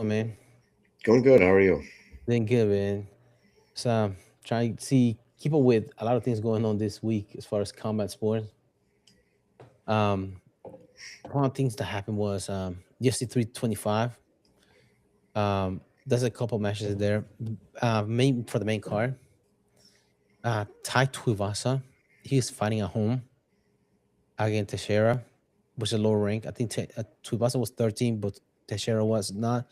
man? Going good. How are you? Doing good, man. So trying to keep up with a lot of things going on this week as far as combat sports. Um, one of the things that happened was UFC 325. There's a couple matches there. Main for the main card. Tai Tuivasa, he's fighting at home against Teixeira, which is a lower rank. I think Tuivasa was 13, but Teixeira was not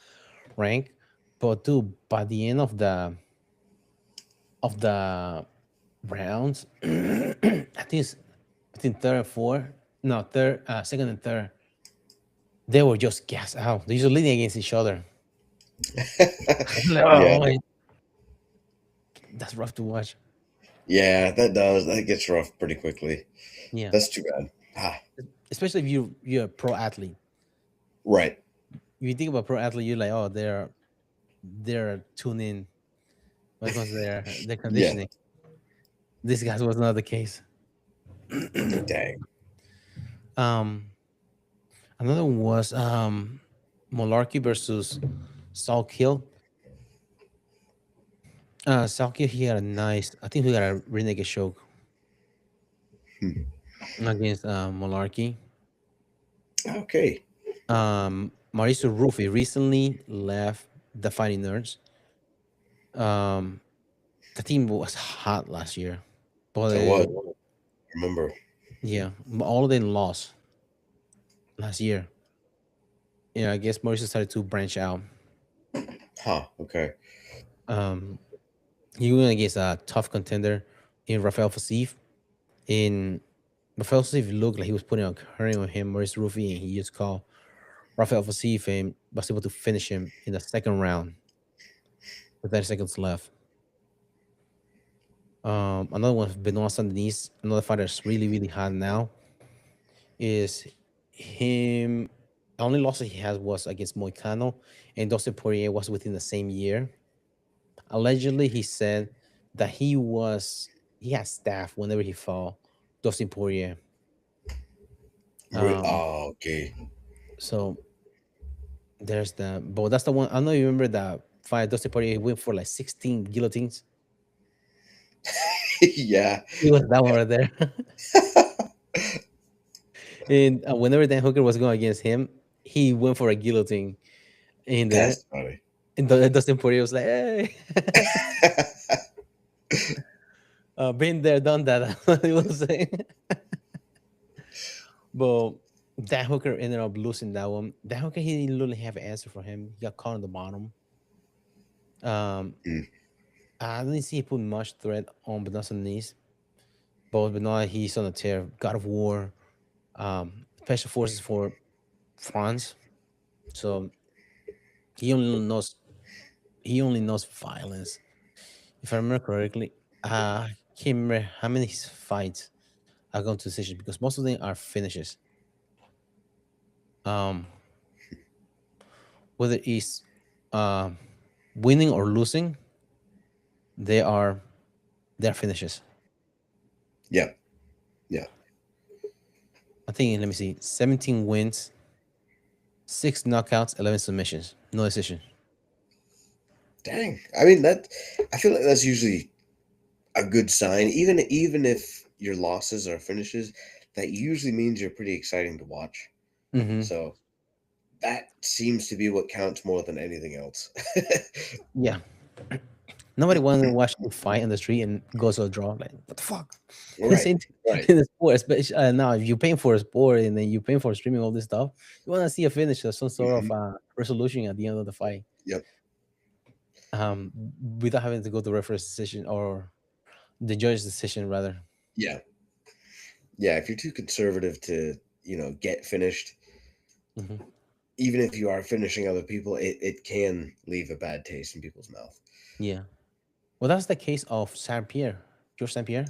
ranked. But dude, by the end of the rounds, I think it's between third and fourth. No, third, second and third. They were just gassed out. They're just leaning against each other. Like, Yeah, oh, that's rough to watch. yeah, that gets rough pretty quickly. Yeah, That's too bad. Ah, especially if you're a pro athlete. right. If you think about pro athlete, you're like, oh, they're tuned in when it comes to their Yeah. conditioning. This guys was not the case. Dang. um, Another one was Molarkey versus Salkill. Salkill, he had a nice. I think he got a renegade choke Hmm. against Molarkey. Okay. Mauricio Ruffi recently left the Fighting Nerds. Um, the team was hot last year, but That was. Remember. yeah, all of them lost last year. Yeah, I guess Mauricio started to branch out. Huh. Okay. Um, he went against a tough contender in Rafael Fasif. In Rafael Fasif looked like he was putting a hurting on him, Mauricio Ruffi, and he just called Rafael Fasif and was able to finish him in the second round with 30 seconds left. Another one, Benoit Saint-Denis, another fighter that's really, really hot now, is him. The only loss that he has was against Moicano, and Dustin Poirier was within the same year. Allegedly, he said that he had staff whenever he fought Dustin Poirier. Um, Oh, okay. so there's the, but that's the one. I don't know you remember that fight Dustin Poirier went for like 16 guillotines. Yeah. It was that one right there. And whenever Dan Hooker was going against him, he went for a guillotine in there. That's funny. And Dustin Poirier was like, "Hey, been there, done that." He was saying, but Dan Hooker ended up losing that one. Dan Hooker, he didn't really have an answer for him. He got caught on the bottom. Um, Mm. I didn't see he put much threat on Benoit knees, but Benoit, he's on a tear. God of War, special forces for France. So he only knows he only knows violence. If I remember correctly, I can't remember how many fights are going to decision because most of them are finishes. Um, whether it's uh, winning or losing, they are their finishes. Yeah. Yeah. I think let me see, 17 wins, 6 knockouts, 11 submissions, no decision. Dang. I mean that. I feel like that's usually a good sign. Even if your losses are finishes, that usually means you're pretty exciting to watch. Hmm. So that seems to be what counts more than anything else. Yeah, nobody wants to watch you fight in the street and go to a draw. Like what the fuck? Right. Same Right. in the sport, especially now. If you're paying for a sport and then you're paying for streaming all this stuff, you want to see a finish or some sort of Hmm. resolution at the end of the fight. Yep. Um, without having to go to referee's decision or the judge's decision rather. Yeah. Yeah. If you're too conservative to, get finished, Hmm. even if you are finishing other people, it can leave a bad taste in people's mouth. Yeah. Well, that's the case of Saint Pierre, George Saint Pierre.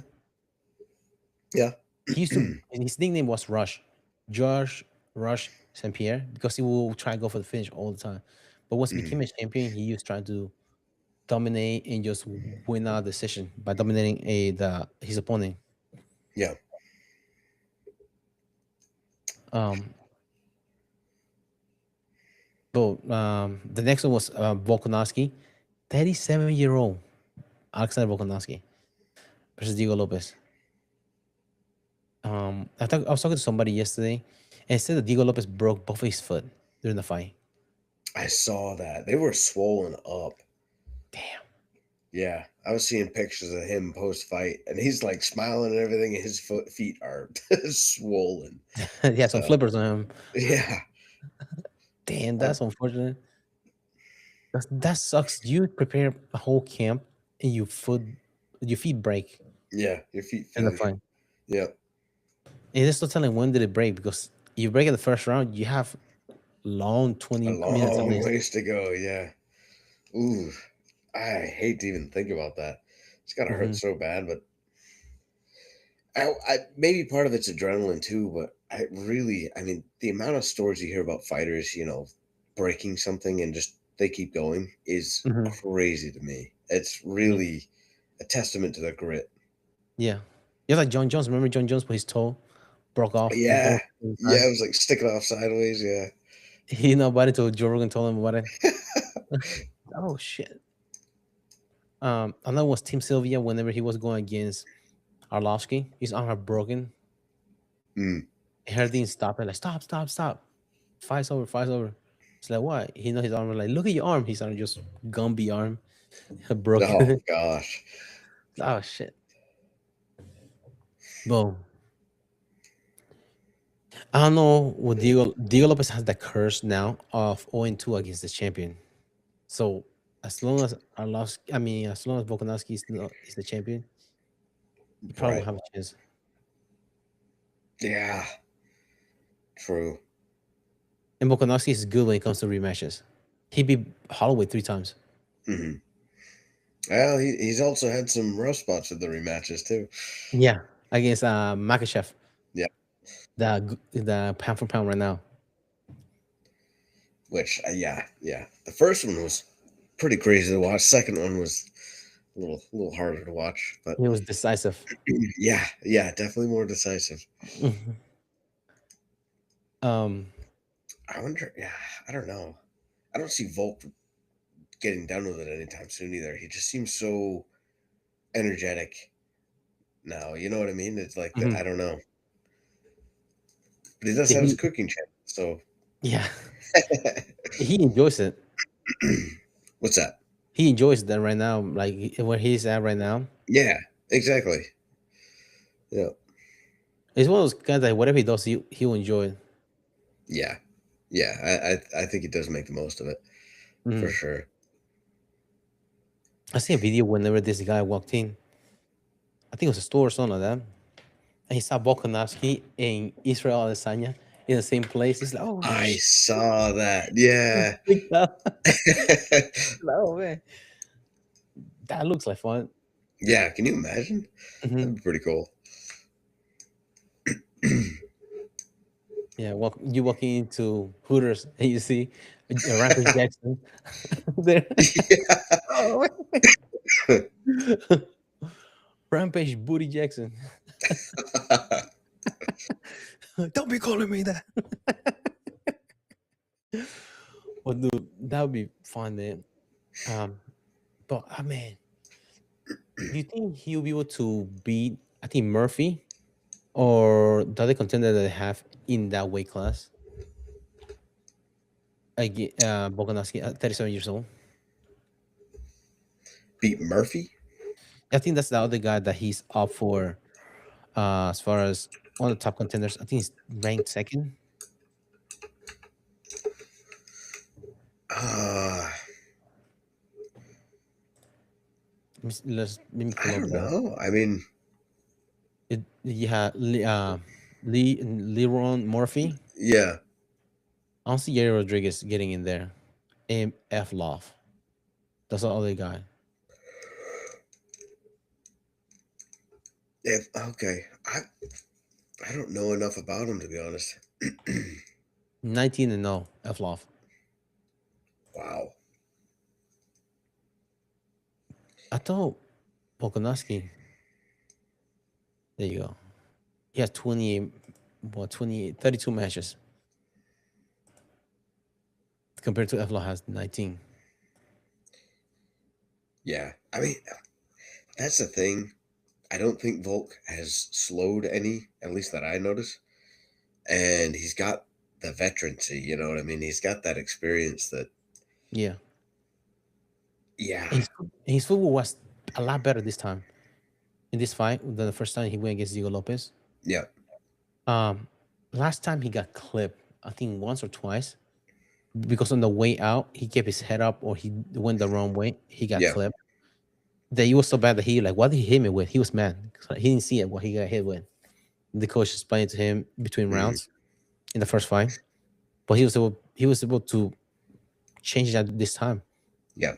Yeah. He used to, and his nickname was Rush, George Rush Saint Pierre, because he will try and go for the finish all the time. But once he Mhm. became a champion, he used trying to dominate and just win a decision by dominating his opponent. Yeah. Um, But the next one was Volkanovski, 37-year-old Alexander Volkanovski versus Diego Lopez. I was talking to somebody yesterday, and it said that Diego Lopez broke both his foot during the fight. I saw that. They were swollen up. Damn. Yeah, I was seeing pictures of him post fight, and he's like smiling and everything, and his feet are swollen. He had some So flippers on him. yeah, Damn, I, that's unfortunate. That sucks. You prepare a whole camp and your feet break yeah, your feet in the fail you. fight. Yeah, And there's no telling when did it break because you break in the first round, you have long a 20 minutes at long least. ways to go. Yeah. Ooh, I hate to even think about that. It's gotta hurt Hmm. so bad, but maybe part of it's adrenaline too. But I mean, the amount of stories you hear about fighters, breaking something and just they keep going is Hmm. crazy to me. It's Yeah. really a testament to their grit. Yeah. Yeah, like John Jones. Remember John Jones, but his toe broke off Yeah, both yeah, time. it was like sticking off sideways. Yeah, He know about it until Joe Rogan told him about it. Oh shit. Another was Tim Sylvia whenever he was going against Arlovsky. His arm had broken. mm, He heard him stop it, like stop, stop, stop. Fight's over, fight's over. It's like what? He know his arm was like, look at your arm. His arm just Gumby arm oh broken. gosh, Oh shit. Boom. I don't know what Diego Lopez has the curse now of 0-2 against the champion. So as long as Arlovsky, I mean, as long as Volkanovski is the champion, he probably will right? have a chance. Yeah, true. And Volkanovski is good when it comes to rematches. He beat Holloway 3 times. Hmm. Well, he's also had some rough spots with the rematches too. Yeah, against Makachev, Yeah, the pound for pound right now. which yeah. The first one was pretty crazy to watch. Second one was a little harder to watch, but He was decisive. yeah, definitely more decisive. Mhm. Um, I wonder. Yeah, I don't know. I don't see Volk getting done with it anytime soon either. He just seems so energetic now. You know what I mean? It's like that. mhm. I don't know, but he does Yeah, have his cooking channel. So, yeah, he enjoys it. what's that? He enjoys that right now, like where he's at right now. Yeah, exactly. Yeah, He's one of those guys that whatever he does, he'll enjoy it. yeah, yeah. I think he does make the most of it for Mhm. sure. I see a video whenever this guy walked in. I think it was a store or something like that. And he saw Volkanovski and Israel Adesanya in the same place. He's like, oh I shit. saw that. Yeah. Freaked out. Oh man, that looks like fun. Yeah, can you imagine? Hmm. That'd be pretty cool. Yeah, you walking into Hooters and you see Rampage Jackson there. Oh, Yeah. Rampage Booty Jackson. Don't be calling me that. Well, dude, that would be fun, man. Um, but man, do you think he'll be able to beat? I think Murphy or the other contender that they have in that weight class. Volkanovski at 37 years old. Beat Murphy? I think that's the other guy that he's up for. As far as one of the top contenders, I think he's ranked second. Uh, Let me I pull up don't that. know. I mean, Yeah, Leron Murphy. yeah. I don't see Gary Rodriguez getting in there. F Love. That's the other guy. If, okay. I don't know enough about him to be honest. 19 and no F Love. Wow. I thought Volkanovski. There you go. He has 28, 32 matches. compared to Evlo has 19. Yeah. I mean, that's the thing. I don't think Volk has slowed any, at least that I notice. And he's got the veterancy, you know what I mean? He's got that experience that, Yeah. yeah, His football was a lot better this time in this fight than the first time he went against Diego Lopez. yeah, Um, Last time he got clipped, I think once or twice, because on the way out he kept his head up or he went the wrong way. He got yeah. clipped. That he was so bad that he like, what did he hit me with? He was mad. 'Cause he didn't see it what he got hit with. The coach explained to him between Mhm. rounds in the first fight, but he was able to change that this time. Yeah.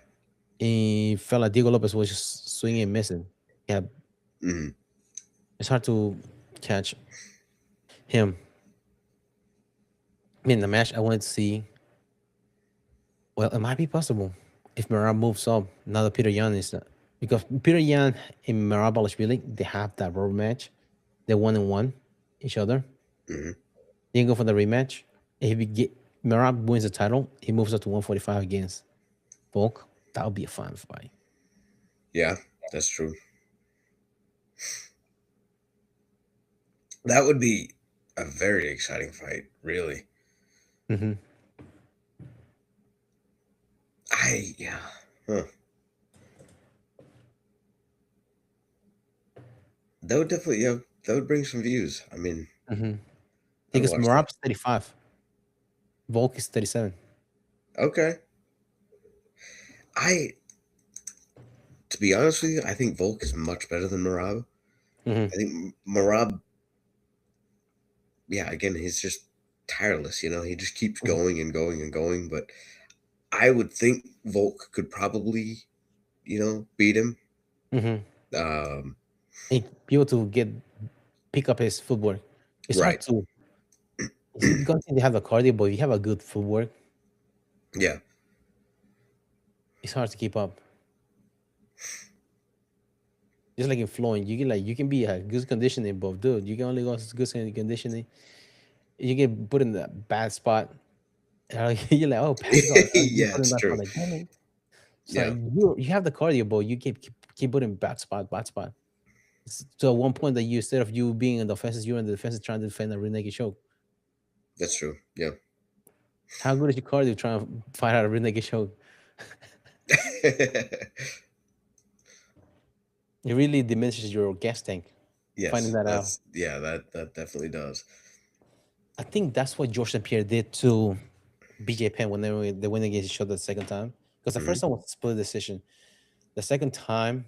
He felt like Diego Lopez was just swinging and missing. Yeah, Mhm. it's hard to catch him. I mean, the match I wanted to see. Well, it might be possible if Merab moves up. Now that Peter Yan is because Peter Yan and Merab Balashvili, they have that rubber match. They 1-1 each other. Mhm. They can go for the rematch. If he get Merab wins the title, he moves up to 145 against Volk. That would be a fun fight. Yeah, that's true. That would be a very exciting fight, really. Hmm. Yeah. Huh. That would definitely, yeah, that would bring some views. I mean, Hmm. I'd Because watch that. Merab's 35, Volk is 37. Okay. I, to be honest with you, I think Volk is much better than Marab. Hmm. I think Marab, yeah, again, he's just tireless, you know, he just keeps Hmm. going and going and going. But I would think Volk could probably, beat him. Hmm. Um, And be able to pick up his footwork. It's hard right. to. It's going to have the cardio, but if you have a good footwork, Yeah. it's hard to keep up. Just like in flowing, you can be a good conditioning, but dude, you can only go as good conditioning. You get put in the bad spot. You're like, oh, pass guard. You Yeah, put in it's that spot, true. like, damn it. So Yeah, you have the cardio, but you keep putting bad spot. So at one point that you instead of you being in the offenses, you're in the defenses trying to defend a rear naked choke. that's true. Yeah. How good is your cardio trying to fight out a rear naked choke? It really diminishes your gas tank. Finding Yes, that out. that definitely does. I think that's what George St. Pierre did to BJ Penn when they went against each other the second time. Because the Hmm. first time was a split decision. The second time,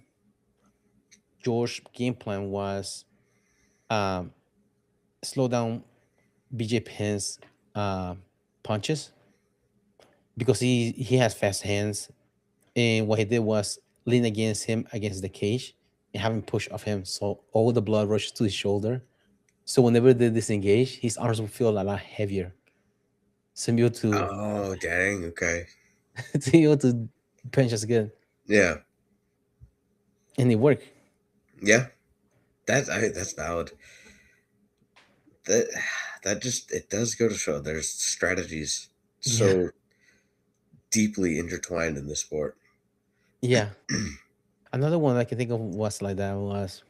George game plan was um, slow down BJ Penn's uh, punches because he has fast hands. And what he did was lean against him against the cage and have him push off him. So all the blood rushes to his shoulder. So whenever they disengage, his arms will feel a lot heavier. So be able to Oh, dang. Okay. to be able to punch us good. Yeah. And it worked. Yeah. That's valid. That that just it does go to show there's strategies Yeah. so deeply intertwined in this sport. Yeah. Another one I can think of was like that was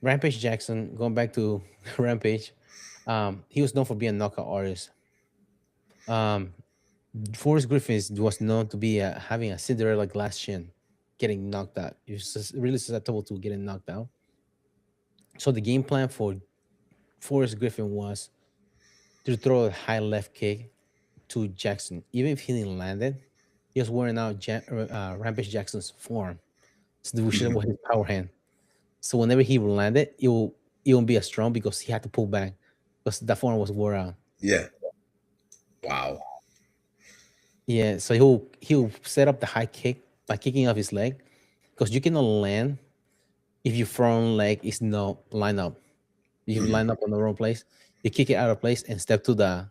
Rampage Jackson. Going back to Rampage, he was known for being a knockout artist. Um, Forrest Griffin was known to be having a Cinderella glass chin, getting knocked out. He was really susceptible to getting knocked out. So the game plan for Forrest Griffin was to throw a high left kick to Jackson. Even if he didn't land it, he was wearing out Rampage Jackson's form, so which Mhm. was his power hand. So whenever he landed, it won't be as strong because he had to pull back because the form was wore out. Yeah. Wow. Yeah, so he'll set up the high kick by kicking off his leg because you cannot land if your front leg is not lined up. If you Mhm. line up on the wrong place, you kick it out of place and step to the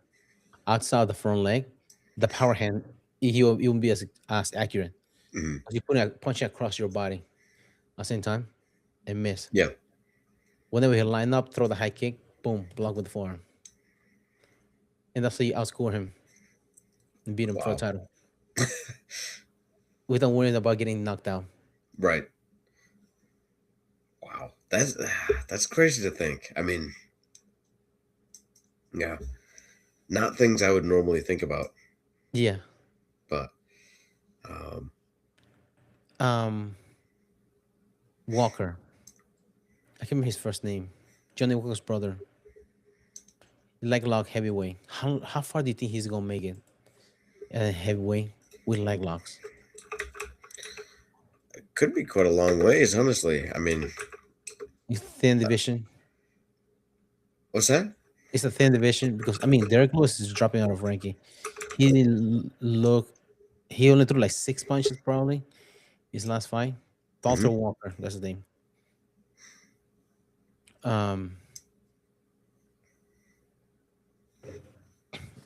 outside of the front leg. The power hand it won't be as accurate. Mhm. You put a punch across your body at the same time and miss. Yeah. Whenever he line up, throw the high kick, boom, block with the forearm, and that's how you outscore him. and beat him for the Wow. title without worrying about getting knocked out. Right. Wow. That's crazy to think. I mean, yeah, not things I would normally think about, Yeah. but um, Um, Walker. I can't remember his first name. Johnny Walker's brother. Leg lock heavyweight. How far do you think he's gonna make it? Heavyweight with leg locks. could be quite a long ways, honestly. I mean, It's thin division. what's that? It's a thin division because I mean Derek Lewis is dropping out of ranking. He didn't look. He only threw like 6 punches probably his last fight. Walter Hmm. Walker, that's his name. Um,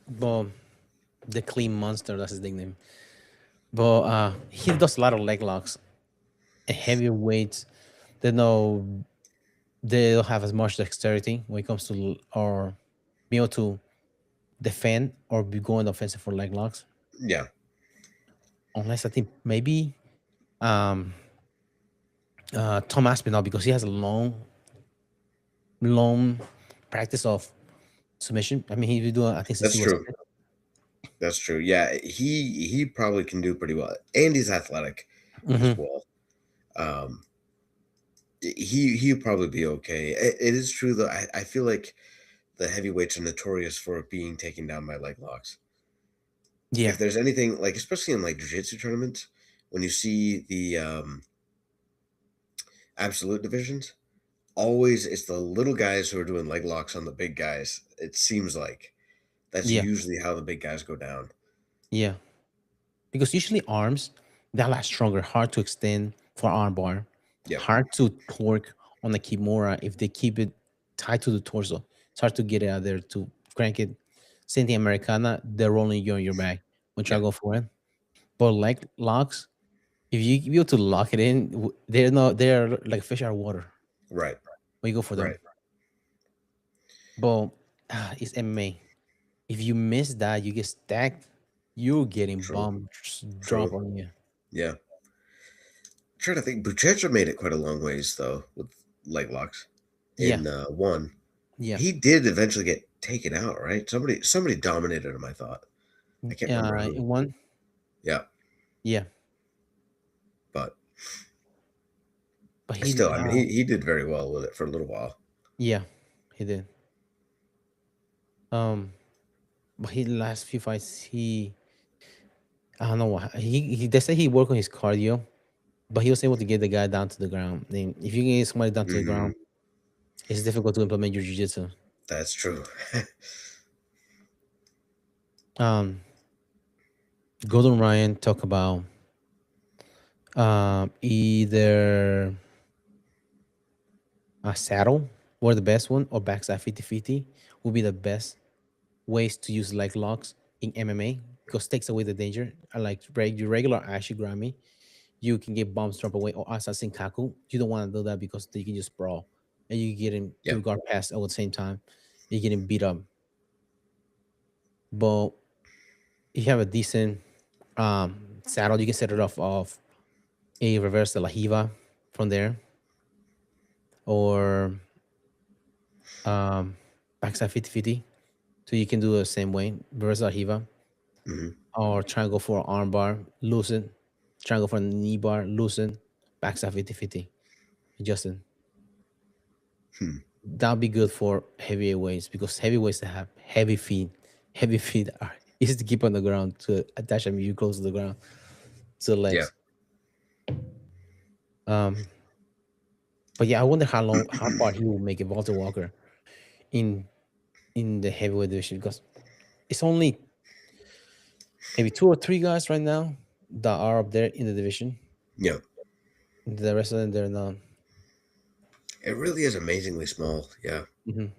but the clean monster, that's his nickname. But he does a lot of leg locks and heavy weights. They know they don't have as much dexterity when it comes to or be able to defend or be going offensive for leg locks. Yeah, Unless I think maybe um Tom Aspinall because he has a long practice of submission. I mean, he's doing I think since that's he was true. That's true. Yeah, he probably can do pretty well, and he's athletic as mm-hmm. well. Um, he'll probably be okay. It is true though. I feel like the heavyweights are notorious for being taken down by leg locks. Yeah, If there's anything like, especially in like jiu-jitsu tournaments, when you see the absolute divisions, always it's the little guys who are doing leg locks on the big guys. It seems like that's yeah, usually how the big guys go down. yeah. Because usually arms they're a lot stronger, hard to extend for armbar, Yep. hard to torque on the kimura if they keep it tied to the torso. It's hard to get it out there to crank it. Same thing Americana, they're rolling you on your back when you try to Yep. go for it. But leg locks, if you be able to lock it in, they're like fish out of water Right. when you go for them. Right. But it's MMA. If you miss that, you get stacked. You're getting True. bombed, drop True. on you. Yeah. Trying to think. Buchecha made it quite a long ways though with leg locks Yeah, in one. yeah. He did eventually get taken out, right? Somebody dominated him. I thought. I can't remember who. One, Yeah, yeah, but but he, still, I mean, he did very well with it for a little while. yeah, he did. Um, but he last few fights, I don't know what they say he worked on his cardio, but he was able to get the guy down to the ground. And if you get somebody down to the Hmm. ground, it's difficult to implement your jiu-jitsu. That's true. Um, Gordon Ryan talk about either a saddle or the best one or backside 50-50 would be the best ways to use leg locks in MMA because takes away the danger. Like your regular Ashi Grammy, you can get bombs dropped away or assassin kaku. You don't want to do that because you can just sprawl and you get him Yeah. to guard pass all at the same time. You get him beat up. But if you have a decent saddle, you can set it off of a reverse de la Hiva from there or backside 50-50. So you can do the same way, reverse de la Hiva. Hmm. Or try and go for an arm bar, loosen. Try and go for a knee bar, loosen. Backside 50-50. Justin. Hmm. That'll be good for heavyweights because heavyweights that have heavy feet. Heavy feet are easy to keep on the ground to attach them you close to the ground to the Yeah. legs. Um, but yeah, I wonder how far he will make it, Walter Walker, in the heavyweight division because it's only maybe two or three guys right now that are up there in the division. Yeah. The rest of them they're not. It really is amazingly small. Yeah. Mhm.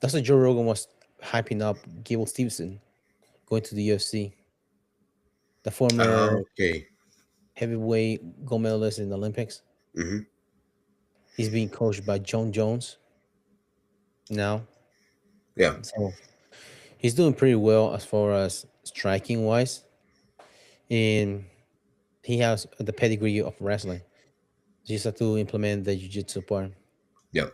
That's what Joe Rogan was hyping up Gable Stevenson going to the UFC. The former Okay. heavyweight gold medalist in the Olympics. Hmm. He's being coached by John Jones now. Yeah. So He's doing pretty well as far as striking wise, and he has the pedigree of wrestling. Just have to implement the jiu-jitsu part. Yep.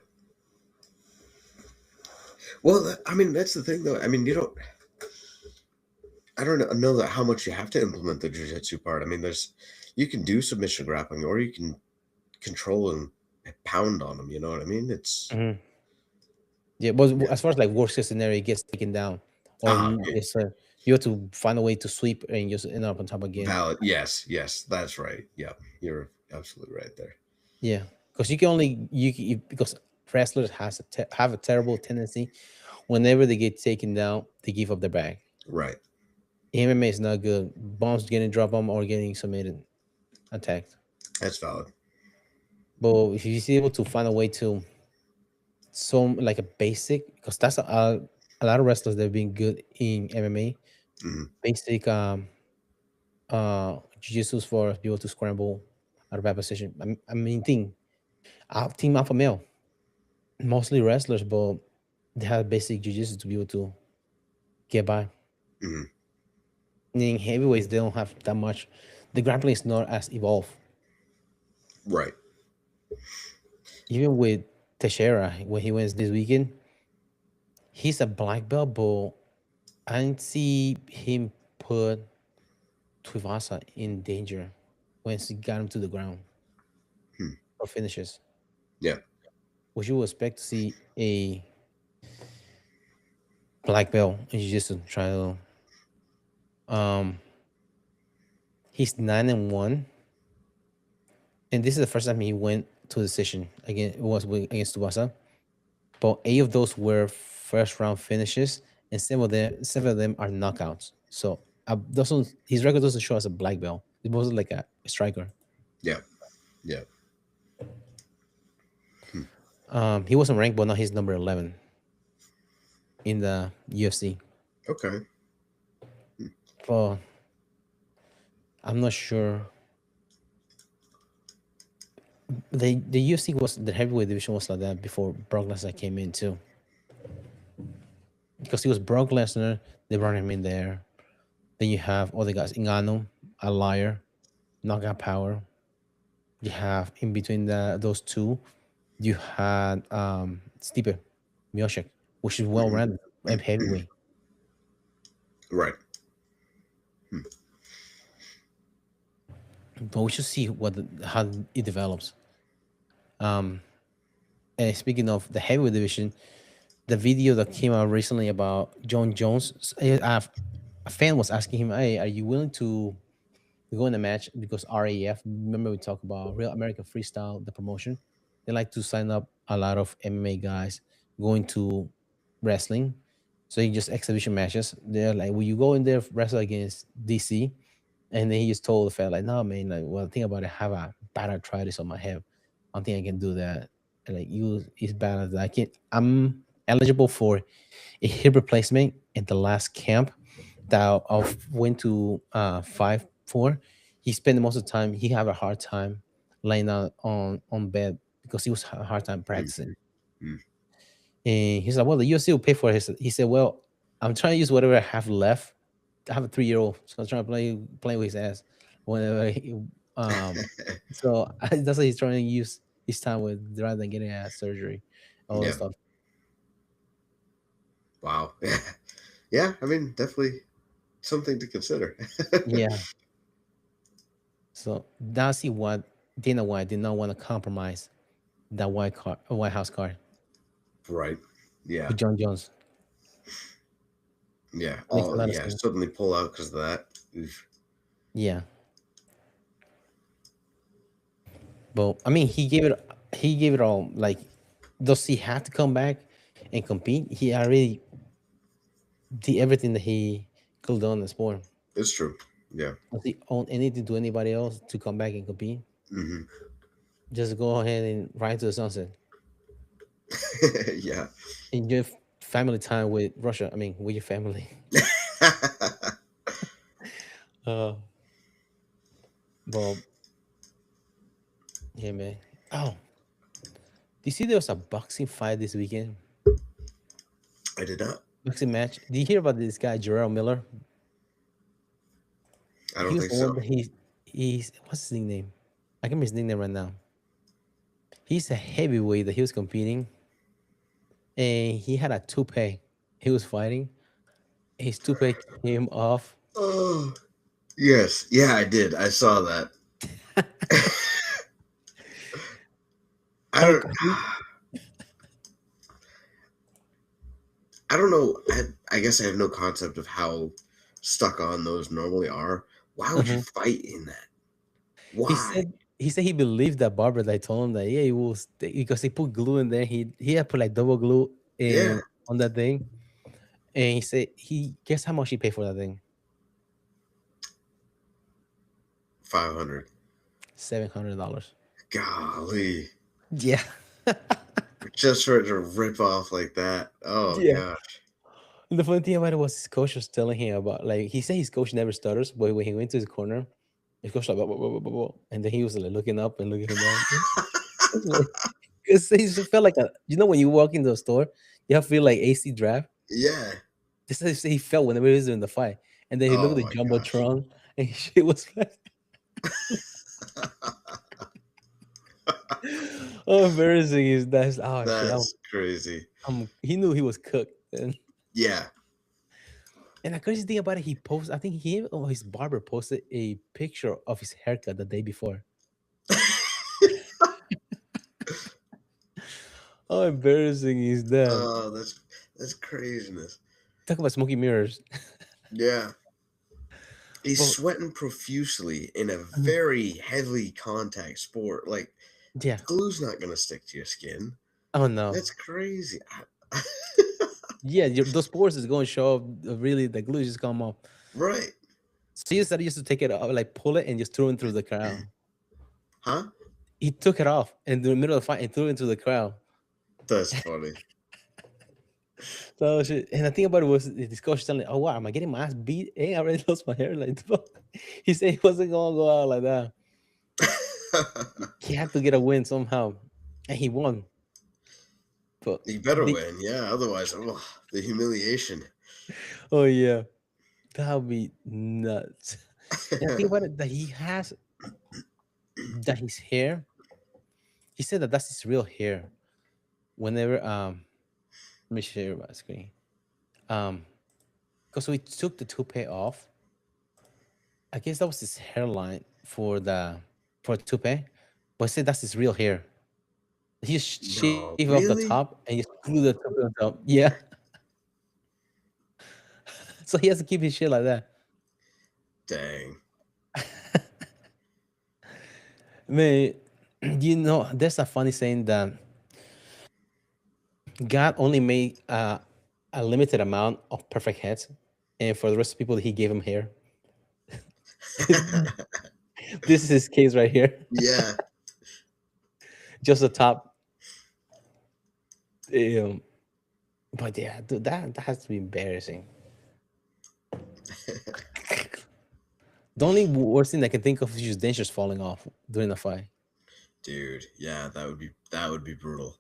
Well, I mean, that's the thing, though. I mean, I don't know that how much you have to implement the jujitsu part. I mean, you can do submission grappling, or you can control and pound on them. You know what I mean? Mhm. Yeah, but Yeah. as far as like worst case scenario, he gets taken down, or Yeah, it's you have to find a way to sweep and just end up on top again. valid. Yes, yes, that's right. Yeah, you're absolutely right there. Yeah, because you can only because wrestlers have a terrible tendency whenever they get taken down, they give up their bag. Right. MMA is not good. Bombs getting dropped on or getting submitted, attacked. That's valid. But if you're able to find a way to some like a basic, because that's a lot of wrestlers that have been good in MMA. Hmm. Basic jiu-jitsu for be able to scramble out of that position. I mean, team alpha male, mostly wrestlers, but they have basic jiu-jitsu to be able to get by. Hmm. In heavyweights, they don't have that much. The grappling is not as evolved. Right. Even with Teixeira, when he wins this weekend, he's a black belt, but I didn't see him put Tuivasa in danger once he got him to the ground Hmm. or finishes. Yeah. Which you would expect to see a black belt in jiu-jitsu try to um he's 9-1, and this is the first time he went to decision. Again, it was against Tuivasa, but 8 of those were first round finishes, and seven of them are knockouts. So doesn't his record doesn't show as a black belt. It wasn't like a striker. Yeah. Yeah. Hmm. He wasn't ranked, but now he's number 11 in the UFC. Okay. Well, I'm not sure. The UFC was the heavyweight division was like that before Brock Lesnar came in too, because he was Brock Lesnar. They brought him in there. Then you have other guys, Ngannou, a liar, knockout power. You have in between those two, you had Stipe Miocic, which is well Hmm. rounded and heavyweight. Right. Hmm. But we should see how it develops. Um, and speaking of the heavyweight division, the video that came out recently about John Jones, a fan was asking him, "Hey, are you willing to go in a match?" Because RAF, remember we talked about Real American Freestyle, the promotion. They like to sign up a lot of MMA guys going to wrestling. So he just exhibition matches. They're like, "Will you go in there wrestle against DC?" And then he just told the fan, like, "No, man. Like, well, think about it. I have a bad arthritis on my hip. I don't think I can do that. And like, you, it's bad as I can. I'm eligible for a hip replacement at the last camp that I went to 5-4. He spent most of the time, he have a hard time laying out on bed because he was a hard time Hmm. practicing. Hmm. And he's like, well, the UFC will pay for it. He said, well, I'm trying to use whatever I have left. I have a 3-year-old, so I'm trying to play with his ass whenever so that's what he's trying to use his time with rather than getting a surgery, all that Yeah. stuff. Wow. Yeah. Yeah. I mean, definitely something to consider. Yeah. So that's what Dana White did not want to compromise that White House card Right. Yeah. with John Jones. Yeah. Makes a Oh, lot of yeah. sense. Suddenly pull out because of that. Oof. Yeah, but I mean, he gave it all. Like, does he have to come back and compete? He already did everything that he could have done in the sport. It's true. Yeah. Does he own anything to anybody else to come back and compete? Hmm. Just go ahead and ride to the sunset. Yeah. Enjoy family time with Russia. I mean, with your family. Uh, but yeah, man. Oh, do you see there was a boxing fight this weekend I did not. boxing match. Did you hear about this guy, Gerald Miller? I He don't was think the one so. that he's what's his nickname? I can't remember his nickname right now. He's a heavyweight that he was competing, and he had a toupee. He was fighting. His toupee came off. Oh, yes. Yeah, I did. I saw that. I How don't. crazy! I don't know. I guess I have no concept of how stuck on those normally are. Why would you Mhm. fight in that? He Why? said he said he believed that barber that told him that, yeah, he will stay because he put glue in there. He had put like double glue Yeah, in on that thing, and he said he guess how much he paid for that thing? 500. $700. Golly, Yeah. just for it to rip off like that. Oh Yeah. gosh. The funny thing about it was his coach was telling him about, like, he said his coach never stutters, but when he went to his corner, his coach like blah, blah, blah, blah, blah, blah, and then he was like looking up and looking down. Because he just felt like a, when you walk into a store, you have to feel like AC draft. Yeah. This is he felt whenever he was in the fight, and then he looked Oh at the my gosh. jumbotron, and shit was like, oh, embarrassing is that? Oh shit! That's crazy. He knew he was cooked, Yeah. and the crazy thing about it, he posted. I think he or his barber posted a picture of his haircut the day before. How embarrassing is that? Oh, that's craziness. Talk about smoky mirrors. Yeah. He's But sweating profusely in a mhm, very heavy contact sport. Like yeah. glue's not gonna stick to your skin. Oh no. That's crazy. Yeah, those pores is going to show up. Really, the glue just come off. Right. So he said he used to take it out, like pull it and just throw it through the crowd. Huh? He took it off in the middle of the fight and threw it into the crowd. That's funny. So shit. And the thing about it was this coach telling me, "Oh wow, am I getting my ass beat? Hey, I already lost my hair." Like, fuck. He said he wasn't gonna go out like that. He had to get a win somehow, and he won. But You better the win. Yeah, otherwise, the humiliation. oh yeah, that would be nuts. And I think about it that he has that his hair. He said that that's his real hair. Whenever let me share my screen. Um, because we took the toupee off. I guess that was his hairline for toupee, but he said that's his real hair. He just shave off No, the top and really? just glue the toupee on top. Yeah, so he has to keep his shit like that. Dang. Man, there's a funny saying that God only made a limited amount of perfect heads, and for the rest of people, He gave them hair. This is his case right here. Yeah. Just the top. Um, but yeah, dude, that has to be embarrassing. The only worst thing I can think of is just dentures falling off during the fight. Dude, yeah, that would be brutal.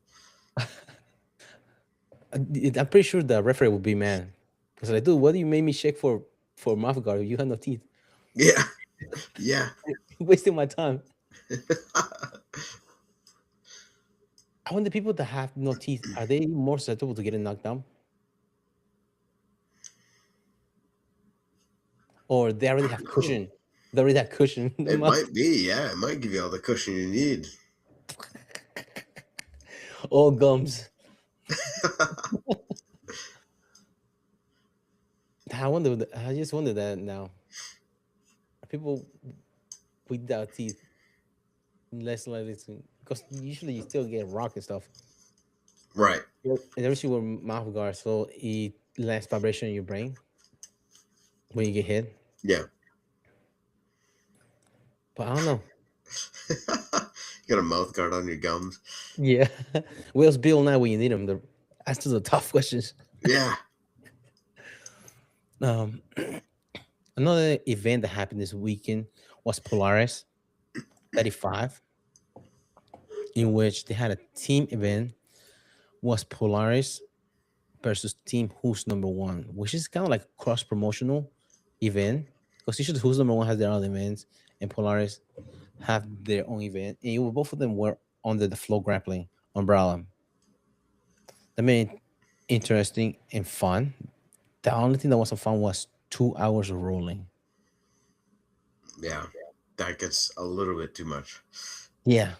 I'm pretty sure the referee would be mad. Because like, dude, what do you make me shake for mouth guard if you have no teeth? Yeah. Yeah. You're wasting my time. I wonder people that have no teeth, are they more susceptible to getting knocked down? Or they already I have don't know. cushion? They already have cushion in their It mouth. might be, yeah. It might give you all the cushion you need. All gums. I just wonder that now. Are people without teeth less likely to, because usually you still get rock and stuff. Right. Yep. And especially with mouth guard, so it less vibration in your brain when you get hit. Yeah. But I don't know. You got a mouth guard on your gums. Yeah. Where's Bill now when you need him? As to the tough questions. Yeah. Um, Another event that happened this weekend was Polaris 35, in which they had a team event. Was Polaris versus Team Who's Number One, which is kind of like cross promotional event because usually Who's Number One has their own events and Polaris have their own event, and both of them were under the Flow Grappling umbrella. That made it interesting and fun. The only thing that wasn't fun was 2 hours of rolling. Yeah, that gets a little bit too much. Yeah,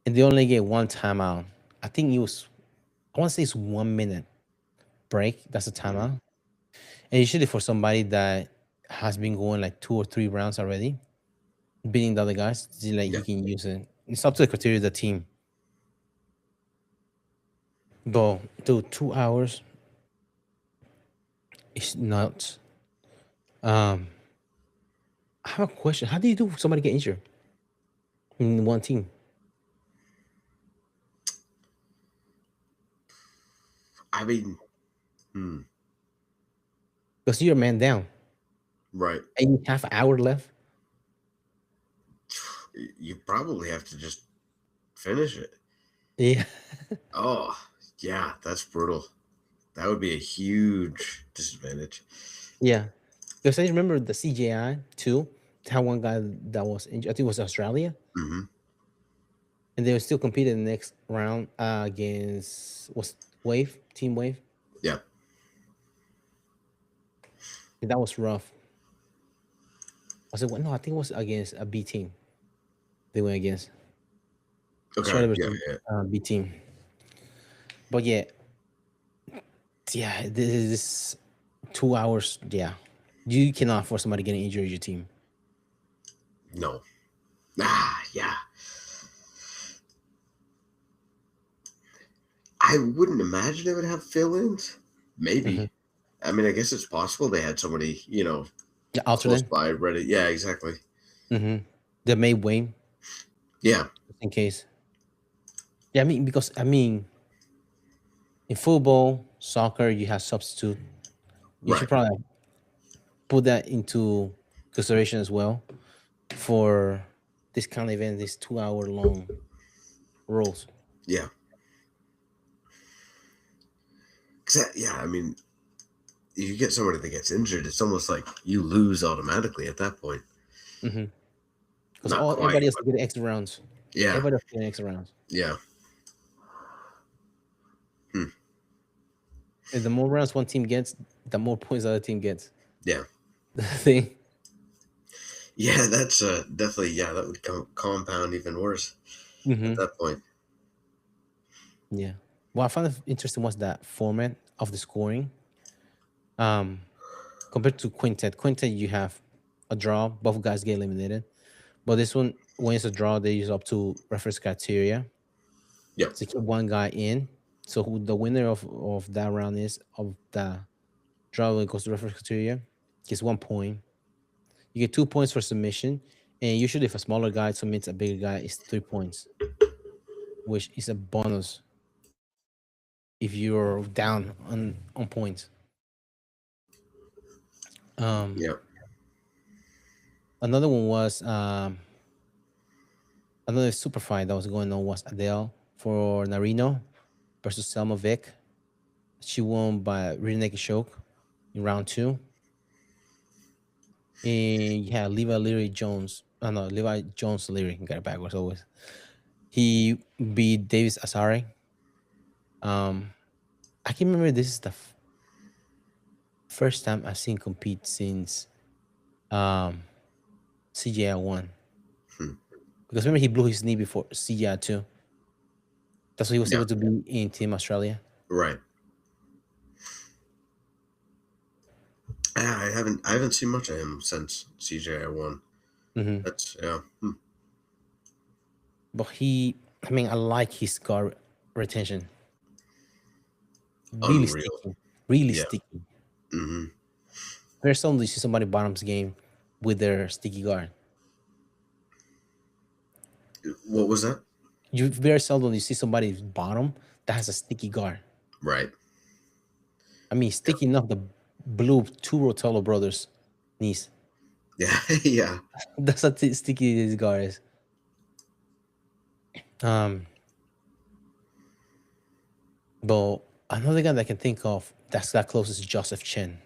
and they only get one timeout. I think it was, I want to say it's 1 minute break. That's a timeout. And usually for somebody that has been going like 2 or 3 rounds already, beating the other guys, like Yeah. he can use it. It's up to the criteria of the team. But dude, 2 hours is nuts. Um, I have a question. How do you do if somebody get injured in one team? I mean, Because you're a man down right. and you have an hour left. You probably have to just finish it. Yeah. Oh, yeah, that's brutal. That would be a huge disadvantage. Yeah. Because I remember the CJI too. Had one guy that was injured. I think it was Australia. Hmm. And they were still competing the next round against was Wave, Team Wave. Yeah. And that was rough. I said, well, no, I think it was against a B team. They went against Okay. Australia Yeah. versus Yeah. B team. But yeah, this is 2 hours. Yeah, you cannot force somebody getting injured in your team. No. Yeah. I wouldn't imagine it would have fill-ins. Maybe. Mhm. I mean, I guess it's possible they had somebody, Yeah, close alternate. by ready. Yeah, exactly. They may win Yeah. just in case. Yeah, I mean because in football, soccer, you have substitute. You should Right. probably put that into consideration as well for this kind of event. These 2 hour long rules. Yeah. Yeah, I mean, if you get somebody that gets injured, it's almost like you lose automatically at that point. Because Not quite, everybody else but get extra rounds. yeah. Everybody else get extra rounds. Yeah. Hmm. And the more rounds one team gets, the more points the other team gets. Yeah. The thing. Yeah, that's definitely, yeah, that would compound even worse at that point. Yeah. What I found interesting was that format of the scoring. Compared to quintet. Quintet, you have a draw, both guys get eliminated. But this one, when it's a draw, they use up to reference criteria Yep. to keep one guy in. So who the winner of that round is of the draw when it goes to reference criteria gets 1 point. You get 2 points for submission, and usually if a smaller guy submits a bigger guy, it's 3 points, which is a bonus if you're down on points. Yep. Another one was another super fight that was going on was Adele for Narino versus Selma Vick. She won by rear naked choke in round 2. And you had Levi Leary Jones. Oh no, Levi Jones Leary. Got it backwards always. He beat Davis Asare. I can remember this is the first time I've seen compete since CGI 1. Because remember he blew his knee before CGI 2. That's why he was Yeah. able to be in Team Australia. Right. I haven't seen much of him since CJI 1. That's yeah. But I like his guard retention. Really Unreal. sticky. Really Yeah. sticky. Mm-hmm. Very seldom you see somebody bottoms game with their sticky guard. What was that? You very seldom you see somebody bottom that has a sticky guard. Right. I mean, sticky enough to blew 2 Rotello brothers' knees. Yeah. Yeah. That's how sticky this guard is. But Another guy that I can think of that's that close is Joseph Chen.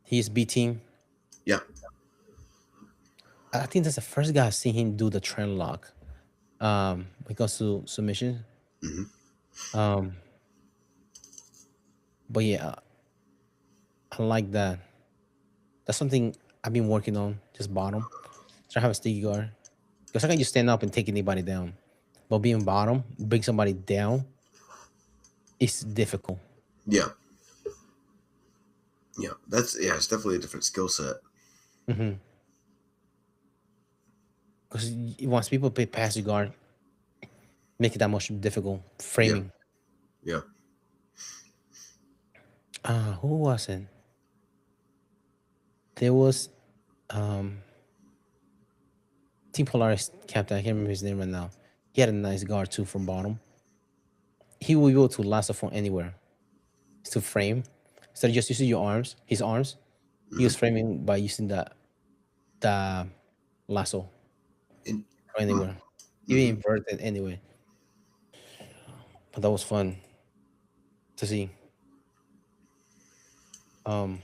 He's B team. Yeah. I think that's the first guy I've seen him do the trend lock. When it comes to submission. Hmm. Um, but yeah, I like that. That's something I've been working on. Just bottom. Try to have a sticky guard. Because I can just stand up and take anybody down. But being bottom, bring somebody down, it's difficult. Yeah. Yeah. It's definitely a different skill set. Because once people play passive guard, make it that much difficult. Yeah. Framing. Yeah. Who was it? There was um Team Polaris captain. I can't remember his name right now. He had a nice guard too from bottom. He will be able to lasso from anywhere to frame. Instead of just using your arms, his arms, he was Hmm. framing by using the lasso And, from anywhere. He mm-hmm. inverted anyway. But that was fun to see. Um,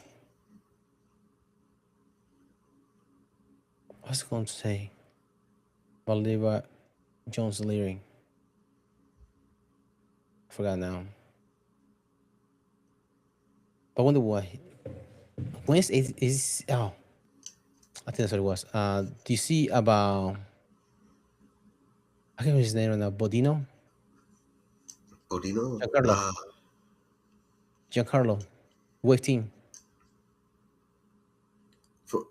I was going to say Valdeva Jones Leering. I forgot now. But I wonder what. When is oh, I think that's what it was. Do you see about I can't remember his name right now. Bodino? Odino. Giancarlo. Giancarlo. Wave team. For,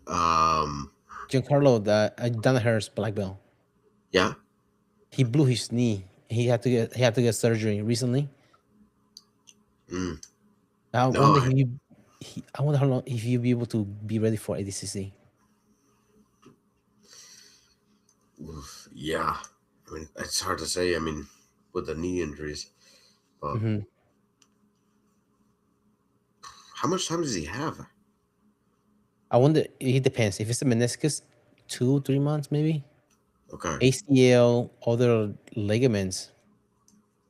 um. Giancarlo, the Dana Harris black belt. Yeah. He blew his knee. He had to get surgery recently. Mm. I No. wonder if you I wonder how long if you'll be able to be ready for ADCC. Yeah. I mean, it's hard to say. I mean, with the knee injuries, but Hmm. how much time does he have? I wonder. It depends. If it's a meniscus, 2-3 months maybe. Okay. ACL, other ligaments,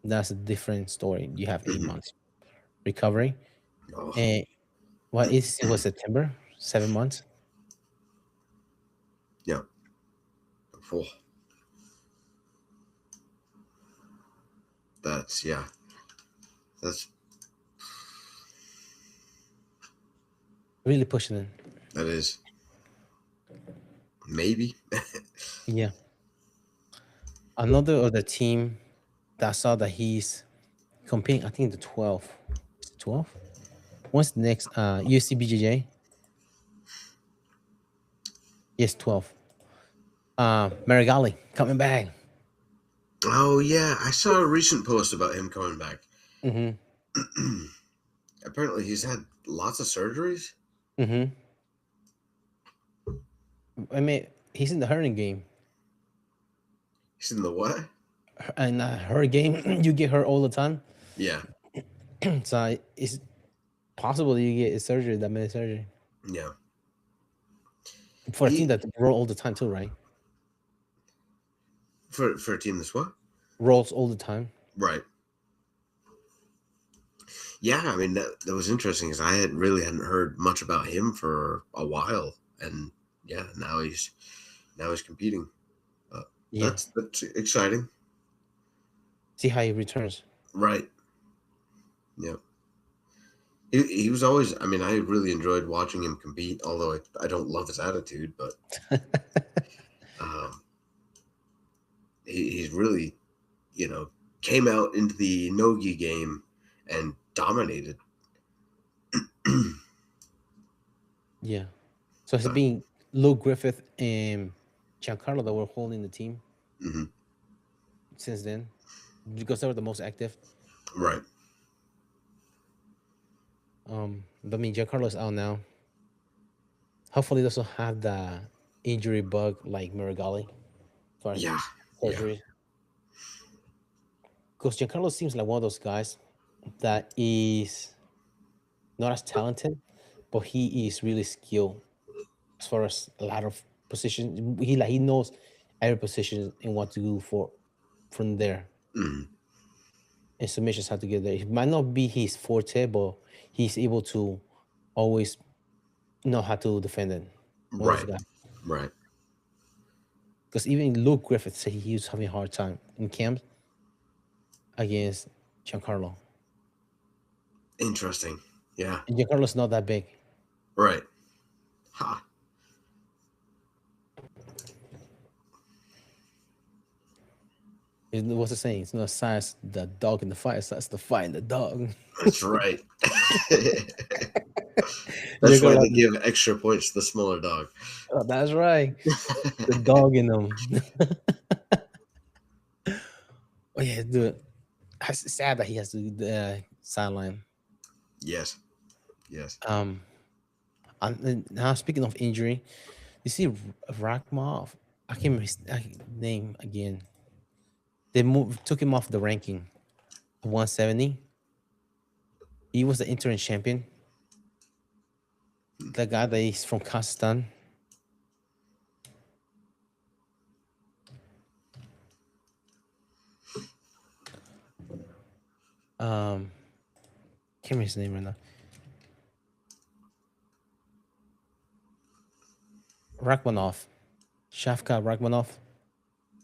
that's a different story. You have eight Hmm. months recovery. Oh. And what is it was September, 7 months. Yeah. Oh, that's yeah. That's Really pushing it. that is maybe. Yeah. Another of the team that I saw that he's competing, I think the 12th. Is it 12? What's the next UC BJJ? Yes, 12. Marigali coming back. Oh yeah, I saw a recent post about him coming back. Mm-hmm. Apparently, he's had lots of surgeries. Mm-hmm. I mean, he's in the hurting game. He's in the what? And her game, you get her all the time. Yeah. So it's possible that you get a surgery, that many surgery. Yeah. For a team He that roll all the time too, right? for a team that's what? Rolls all the time. Right. Yeah, I mean that was interesting because I hadn't heard much about him for a while, and yeah, now he's competing. Uh, Yeah. that's exciting, See how he returns. right? Yeah, he was always. I mean, I really enjoyed watching him compete, although I don't love his attitude, but um, he's really, you know, came out into the Nogi game and dominated. Yeah. So it's Uh, being Luke Griffith and Giancarlo that were holding the team mhm. since then because they were the most active. Right. But I mean, Giancarlo's out now. Hopefully, he doesn't have the injury bug like Marigali as far as Yeah. Yeah. surgery. Because Giancarlo seems like one of those guys that is not as talented, but he is really skilled as far as a lot of positions. He knows every position and what to do for from there, Mm. and submissions have to get there. It might not be his forte, but he's able to always know how to defend it. One of those Right. guys. Right. Because even Luke Griffith said he was having a hard time in camp against Giancarlo. Interesting. Yeah. And Giancarlo's not that big. Right. Ha. What's the saying? It's not science, the dog in the fight. It's the fight in the dog. That's right. That's why Giancarlo, they give extra points to the smaller dog. oh, that's right. The dog in them. Oh yeah, dude. It's sad that he has to sideline. Yes. Yes. Um, and now speaking of injury, you see Rakhmov. I can't remember his name again. They took him off the ranking, 170. He was the interim champion. The guy that is from Kazakhstan. Can't remember his name right now. Rachmanov, Shafka Rachmanov.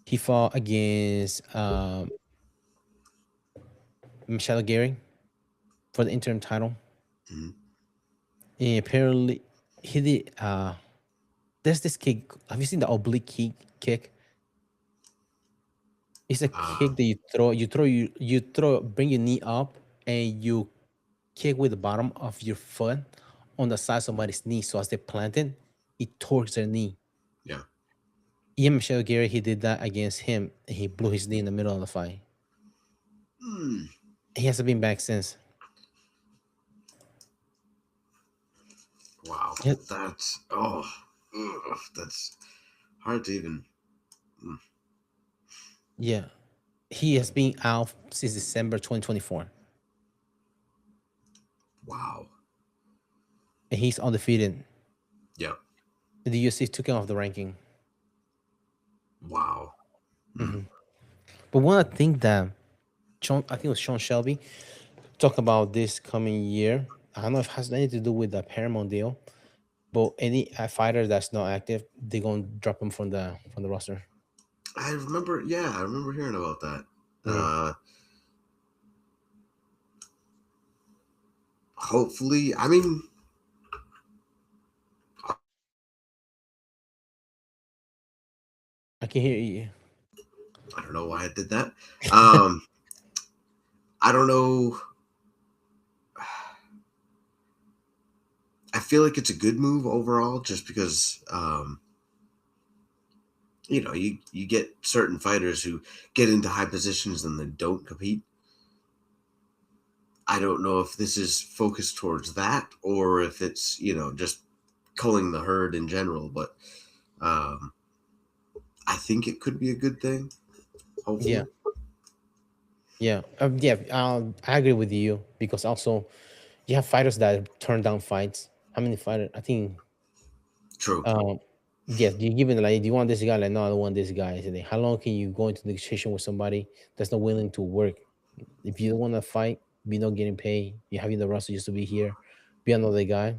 He fought against Michelle Gary for the interim title. Mhm. And apparently, he did. There's this kick. Have you seen the oblique kick? It's a kick Um, that you throw. You throw. Bring your knee up and you kick with the bottom of your foot on the side of somebody's knee. So as they plant it torques their knee. yeah. Ian Michelle Gary, he did that against him. And he blew his knee in the middle of the fight. Mm. He hasn't been back since. Wow. Yeah, That's that's hard to even. Mm. yeah. He has been out since December 2024. Wow. And he's undefeated. Yeah. And the UFC took him off the ranking. Wow. Mm. But one of the things that I think it was Sean Shelby talk about this coming year. I don't know if it has anything to do with the Paramount deal, but any fighter that's not active, they're gonna drop him from the roster. I remember. Yeah, I remember hearing about that. Mhm. Hopefully, I mean, I can hear you. I don't know why I did that. Um, I don't know. I feel like it's a good move overall, just because you get certain fighters who get into high positions and then don't compete. I don't know if this is focused towards that or if it's just culling the herd in general, but um, I think it could be a good thing. Yeah, Hopefully, yeah. I agree with you because also you have fighters that turn down fights. How many fighters? I think. true. Um, yeah, you give it like, do you want this guy? Like, no, I don't want this guy. And then how long can you go into negotiation with somebody that's not willing to work? If you don't want to fight, be not getting paid. You're having the roster just to be here, be another guy.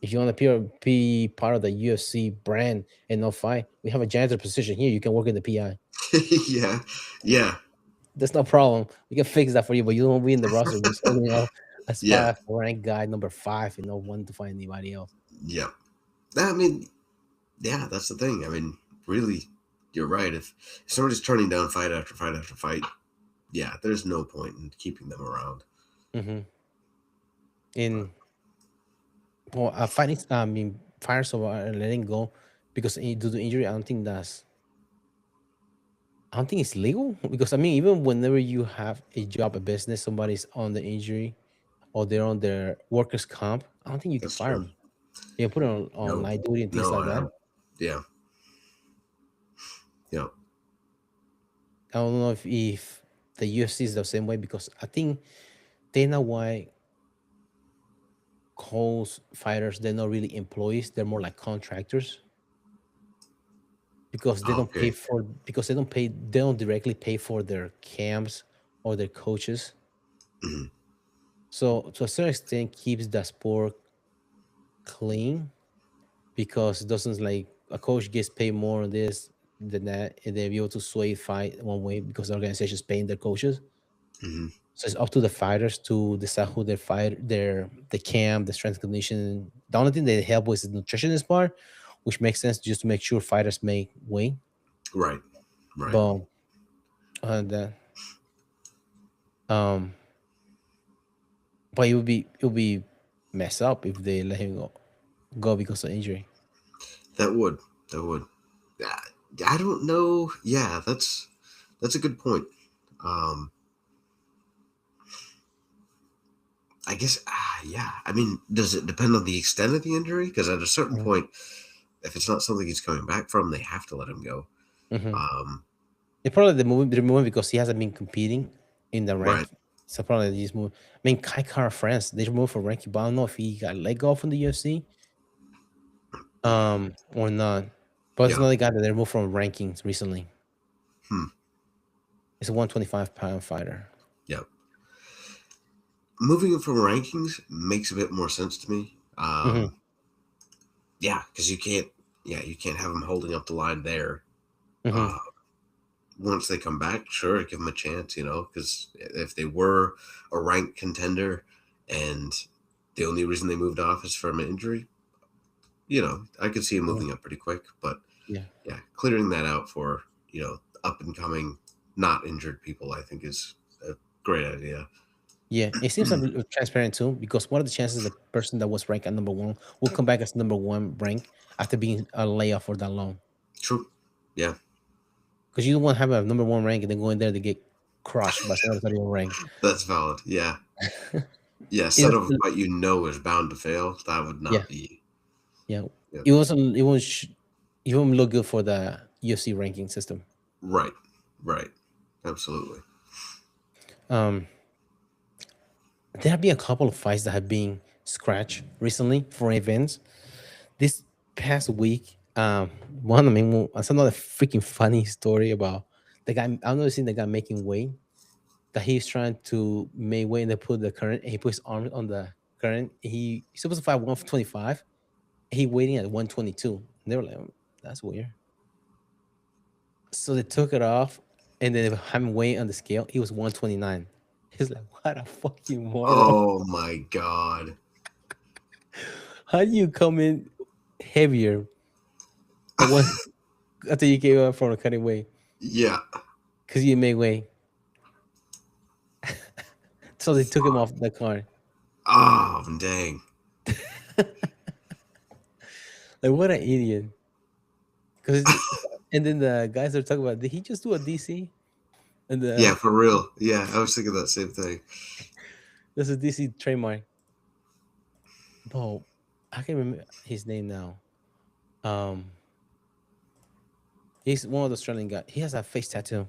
If you want to be part of the UFC brand and not fight, we have a janitor position here. You can work in the PI. Yeah, yeah, That's no problem. We can fix that for you, but you don't be in the roster just holding up a yeah, spot for rank guy number 5 and no one to find anybody else. yeah. I mean, yeah, that's the thing. I mean, really, you're right. If somebody's turning down fight after fight after fight, yeah, there's no point in keeping them around. Mm-hmm. In well, fighting, I mean, fires over letting go because due to injury. I don't think it's legal because I mean, even whenever you have a job, a business, somebody's on the injury or they're on their workers' comp, I don't think you can That's fire true. them. You can put it on No, light duty and things no, like that. yeah, yeah. I don't know if the UFC is the same way because I think Dana White calls fighters they're not really employees; they're more like contractors. because Okay. they don't directly pay for their camps or their coaches. Mhm. So to a certain extent, keeps the sport clean because it doesn't like a coach gets paid more on this than that, and they're able to sway fight one way because the organization is paying their coaches. Mhm. So it's up to the fighters to decide who their fight, the camp, the strength condition. The only thing they help with is the nutritionist part, which makes sense just to make sure fighters make weight. Right. Right. But that um, but it would be messed up if they let him go because of injury. That would. That would. I I don't know. Yeah, that's a good point. Um, I guess. Yeah. I mean, does it depend on the extent of the injury? Because at a certain point, if it's not something he's coming back from, they have to let him go. Mm-hmm. Um, They probably remove him because he hasn't been competing in the right. rank. So probably they just move. I mean, Kai Kara France, they removed from ranking, but I don't know if he got let go from the UFC or not. But it's Yeah. another guy that they removed from rankings recently. Hmm. It's a 125-pound fighter. Yeah. Moving him from rankings makes a bit more sense to me. Mm-hmm. Yeah, because you can't. Yeah, you can't have him holding up the line there. Mm-hmm. Uh, Once they come back, sure, give them a chance. Because if they were a ranked contender, and the only reason they moved off is from an injury, I could see him Yeah. moving up pretty quick. But Yeah. yeah, clearing that out for up and coming, not injured people, I think is a great idea. Yeah. It seems a bit transparent too, because what are the chances the person that was ranked at number one will come back as number one rank after being a layoff for that long? True. Yeah, Because you don't want to have a number one rank and then go in there to get crushed by someone that's not even ranked. that's valid. Yeah, yeah. Set It of what is bound to fail. That would Yeah, not be. yeah. Yeah. It won't look good for the UFC ranking system. Right. Right. Absolutely. Um, there have been a couple of fights that have been scratched recently for events. This past week, one I mean, it's another freaking funny story about the guy. I've never seen the guy making weight. That he's trying to make weight and they put the current. He put his arm on the current. He's supposed to fight 125. He waiting at 122. And they were like, that's weird. So they took it off, and then having weight on the scale, he was 129. He's like, what a fucking moron. Oh my god. How do you come in heavier at one after you came out from a cutting weight? Yeah. Because you made weight. So they took him off the car. Oh dang. Like, what an idiot. Because and then the guys are talking about, did he just do a DC? And Yeah, for real. Yeah, I was thinking that same thing. there's a DC trademark. Bro, I can't remember his name now. Um, he's one of the Australian guys. He has a face tattoo.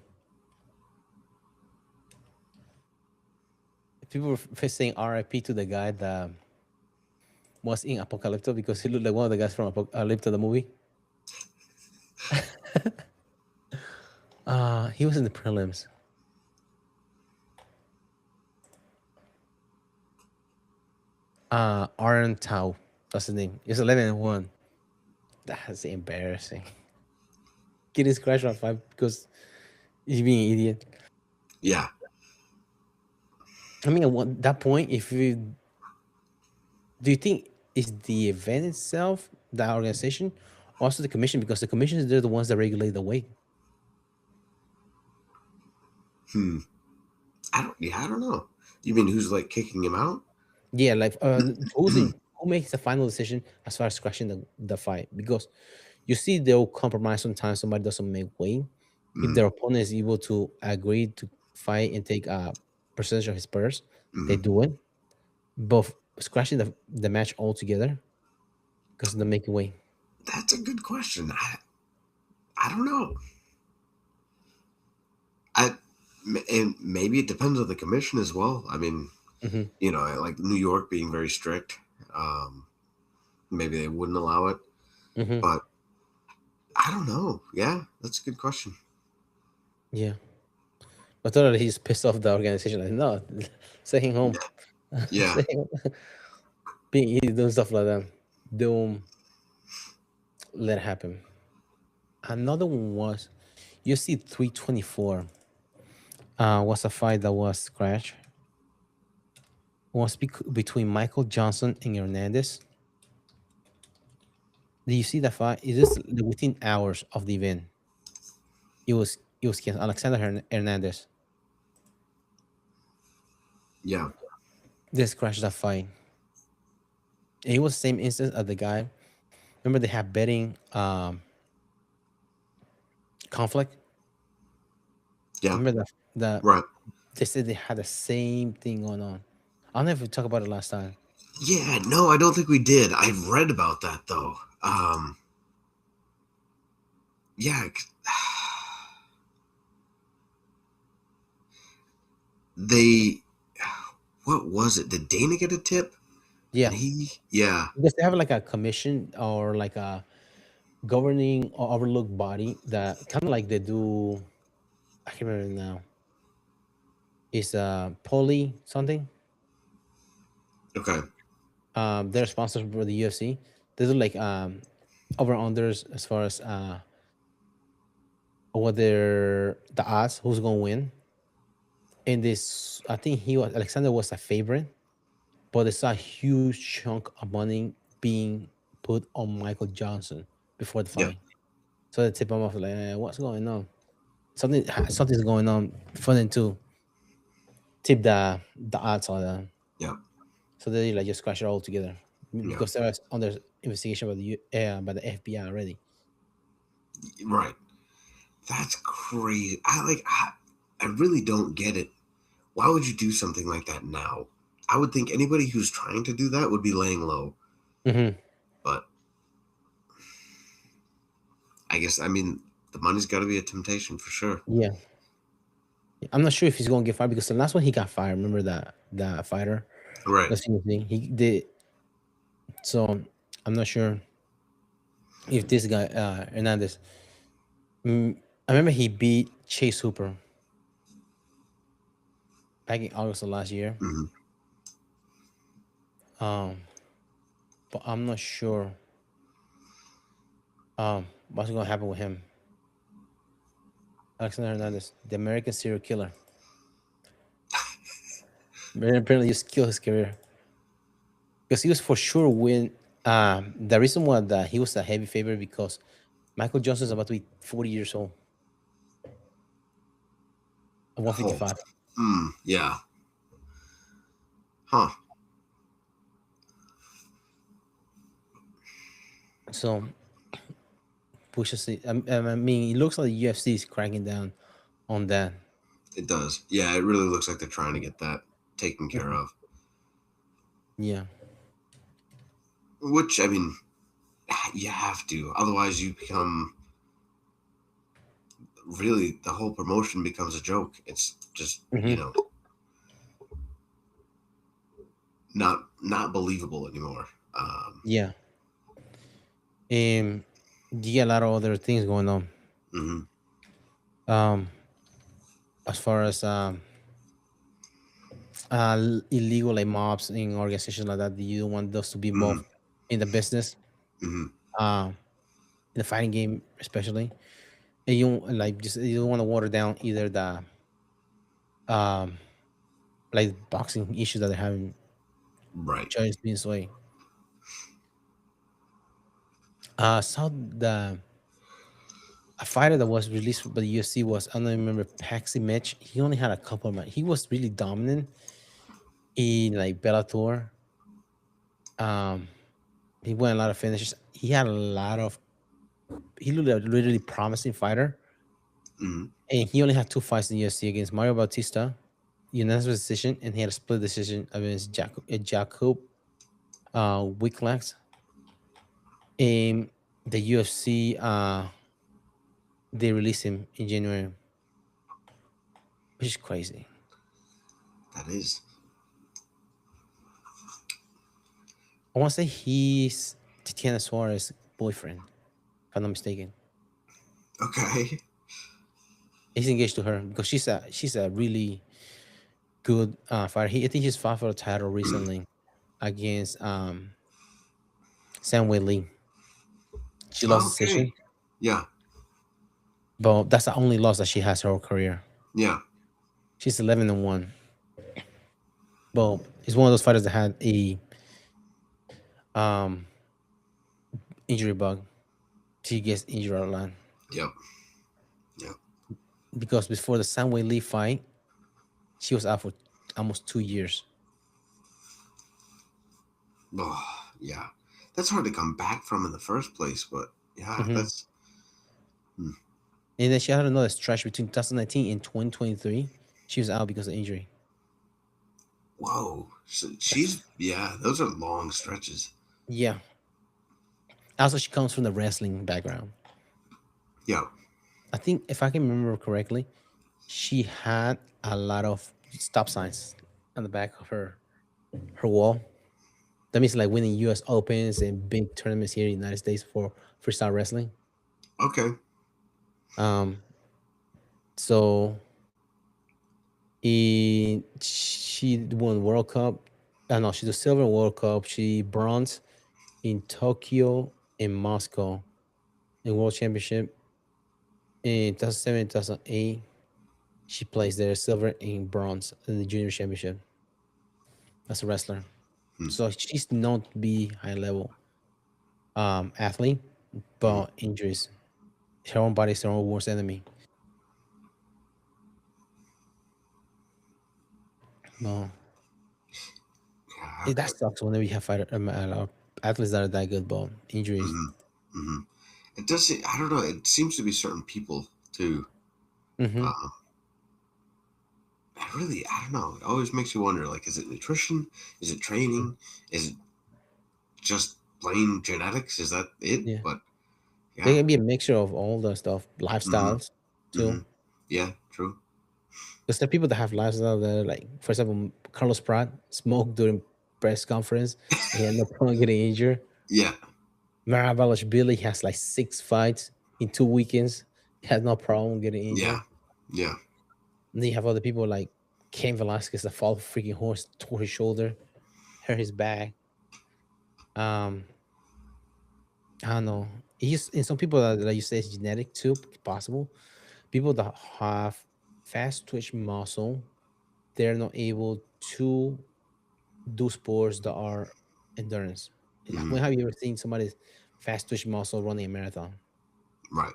People were saying RIP to the guy that was in Apocalypto because he looked like one of the guys from Apocalypto, the movie. He was in the prelims. Aaron Tau. That's his name. It's 11-1. That's embarrassing. Getting scratched on five because he's being an idiot. Yeah. I mean, at that point, if you do you think is the event itself, the organization, also the commission? Because the commissions, they're the ones that regulate the weight. Hmm. I don't know. You mean who's like kicking him out? Yeah, like who makes the final decision as far as scratching the fight? Because you see, they'll compromise sometimes. Somebody doesn't make weight. If Mm, their opponent is able to agree to fight and take a percentage of his purse, they mm. do it. But scratching the match altogether because they're making weight. That's a good question. I don't know. I and maybe it depends on the commission as well. I mean, Hmm. like New York being very strict. Maybe they wouldn't allow it, Hmm. but I don't know. Yeah, that's a good question. Yeah, I thought that he's pissed off the organization. Like, no, send him home. Yeah. Send him being he's doing stuff like that. Don't let it happen. Another one was UFC 324. Was a fight that was scratch. Was between Michael Johnson and Hernandez. Do you see that fight? It is within hours of the event. It was canceled. Alexander Hernandez. Yeah. They scratched that fight. And it was the same instance of the guy. Remember they had betting conflict. Yeah. Remember that Right. they said they had the same thing going on. I don't know if we talked about it last time. Yeah. No, I don't think we did. I've read about that though. Yeah. They. What was it? Did Dana get a tip? And Yeah, he. Yeah. because they have like a commission or like a governing or overlook body that kind of like they do. I can't remember now. Is Poly something? Okay. They're sponsors for the UFC. They do like over unders as far as what they're the odds who's gonna win. And this, I think Alexander was a favorite, but it's a huge chunk of money being put on Michael Johnson before the Yeah. fight. So they tip him off like, what's going on? Something's going on for them to tip the odds on them. Yeah. So they like just crash it all together Yeah. because they was under investigation by the FBI already. Right. That's crazy. I really don't get it. Why would you do something like that now? I would think anybody who's trying to do that would be laying low. Hmm. But I guess, I mean, the money's got to be a temptation for sure. Yeah, I'm not sure if he's gonna get fired because the last one he got fired. Remember that fighter? Right. That's the thing. He did. So I'm not sure if this guy Hernandez. I remember he beat Chase Hooper back in August of last year. Hmm. Um, but I'm not sure what's gonna happen with him. Alexander Hernandez, the American serial killer. Apparently just killed his career because he was for sure win. The reason why that he was a heavy favorite because Michael Johnson is about to be 40 years old at Oh. 155. Yeah. Huh. So Pusha C. I mean, it looks like the UFC is cracking down on that. It does. Yeah, it really looks like they're trying to get that taken care Mhm. of. Yeah, Which, I mean, you have to. Otherwise, you become really, the whole promotion becomes a joke. It's just, hmm, not believable anymore. yeah. And you get a lot of other things going on. Mhm. Um, as far as illegal like mobs and organizations like that, you don't want those to be Mhm. involved in the business, Mhm. um, in the fighting game especially. And you don't, like just you don't want to water down either the um like boxing issues that they're having Right. judges being swayed. Saw the a fighter that was released by the UFC was I don't remember Paxi Mitch. He only had a couple of he was really dominant in like Bellator. Um, he won a lot of finishes. He had a lot of he looked like a really promising fighter, Mhm. and he only had two fights in the UFC against Mario Bautista, unanimous decision, and he had a split decision against Jacob Wicklex. In the UFC, they released him in January, which is crazy. That is. I want to say he's Tatiana Suarez's boyfriend, if I'm not mistaken. Okay. He's engaged to her because she's a really good fighter. I think he's fought for a title recently against Sam Lee. She lost the Okay. decision, Yeah. but that's the only loss that she has her whole career. Yeah. She's 11-1. But it's one of those fighters that had a um injury bug. She gets injured a lot Yep. Yep. because before the Sam Lee fight, she was out for almost 2 years. Oh, yeah. That's hard to come back from in the first place, but yeah, Hmm. that's hmm. And then she had another stretch between 2019 and 2023. She was out because of injury. Whoa. So That's she's yeah, those are long stretches. yeah. Also, she comes from the wrestling background. Yeah. I think if I can remember correctly, she had a lot of stop signs on the back of her wall. That means like winning U.S. Opens and big tournaments here in the United States for freestyle wrestling. Okay. Um, so she won World Cup. I know she did silver in World Cup. She bronze in Tokyo and Moscow in World Championship in 2007, 2008. She placed there silver and bronze in the Junior Championship as a wrestler. Hmm. So she's known to be high level athlete, Hmm. but injuries. Her own body is her own worst enemy. No, Yeah. that sucks whenever you have athletes that are that good, but injuries. Hmm. Hmm. It does. I don't know. It seems to be certain people too. Hmm. Uh, I don't know. It always makes you wonder. Like, is it nutrition? Is it training? Is it just plain genetics? Is that it? Yeah, But there yeah. can be a mixture of all the stuff, Hmm. lifestyles Hmm. too. Yeah. True. Because there are people that have lifestyles that are like, for example, Carlos Pratt smoked during press conference. He had no problem getting injured. Yeah. Billy has like 6 fights in 2 weekends. He has no problem getting Yeah. injured. Yeah. And then you have other people like Cain Velasquez that fall off a freaking horse, tore his shoulder, hurt his back. Um, I don't know. He's and some people that like you say is genetic too, possible. People that have fast twitch muscle, they're not able to do sports that are endurance. Hmm. When have you ever seen somebody's fast twitch muscle running a marathon? Right.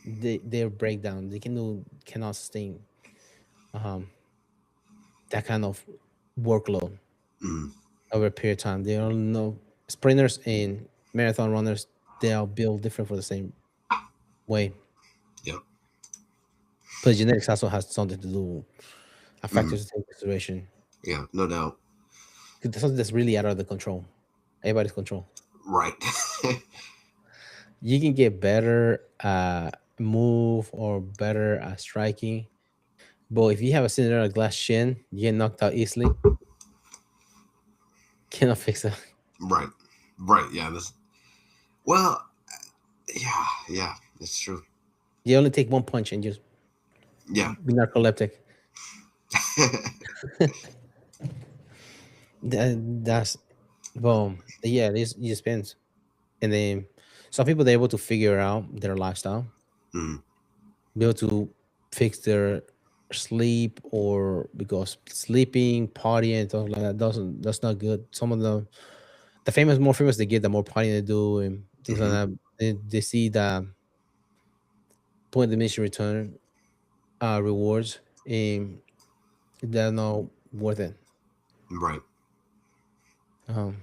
They break down. They cannot sustain um that kind of workload Hmm. over a period of time. They don't know sprinters and marathon runners, they are built different for the same way. Yep. But genetics also has something to do, a Hmm. factor to take into consideration. Yeah. No doubt. 'Cause that's something that's really out of the control. Everybody's control. Right. You can get better move or better at striking. But if you have a Cinderella glass shin, you get knocked out easily. Cannot fix it. Right. Right. Yeah. This. Well. Yeah. Yeah. It's true. You only take one punch and just Yeah. be narcoleptic. That's well, yeah. It just depends. And then some people they're able to figure out their lifestyle, Hmm. be able to fix their sleep, or because sleeping, partying, and stuff like that doesn't that's not good. Some of them, the famous, more famous they get, the more partying they do and things like Hmm. that. They see the point diminishing return rewards, and they're not worth it. Right. Um,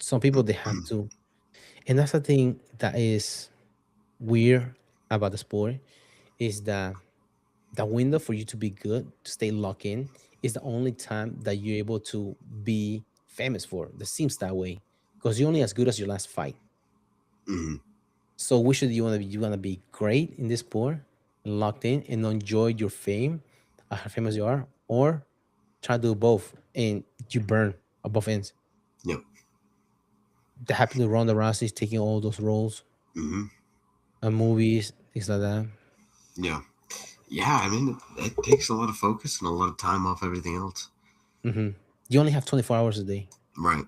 some people they have to, and that's the thing that is weird about the sport is that the window for you to be good, to stay locked in, is the only time that you're able to be famous for. That seems that way because you're only as good as your last fight. Hmm. So which do you want to be? You want to be great in this sport, locked in, and enjoy your fame, how famous you are, or try to do both and you burn at both ends. Yep. That happened to Ronda Rousey taking all those roles. Hmm. movies, things like that. Yeah. Yeah, I mean, it takes a lot of focus and a lot of time off everything else. Hmm. You only have 24 hours a day. Right.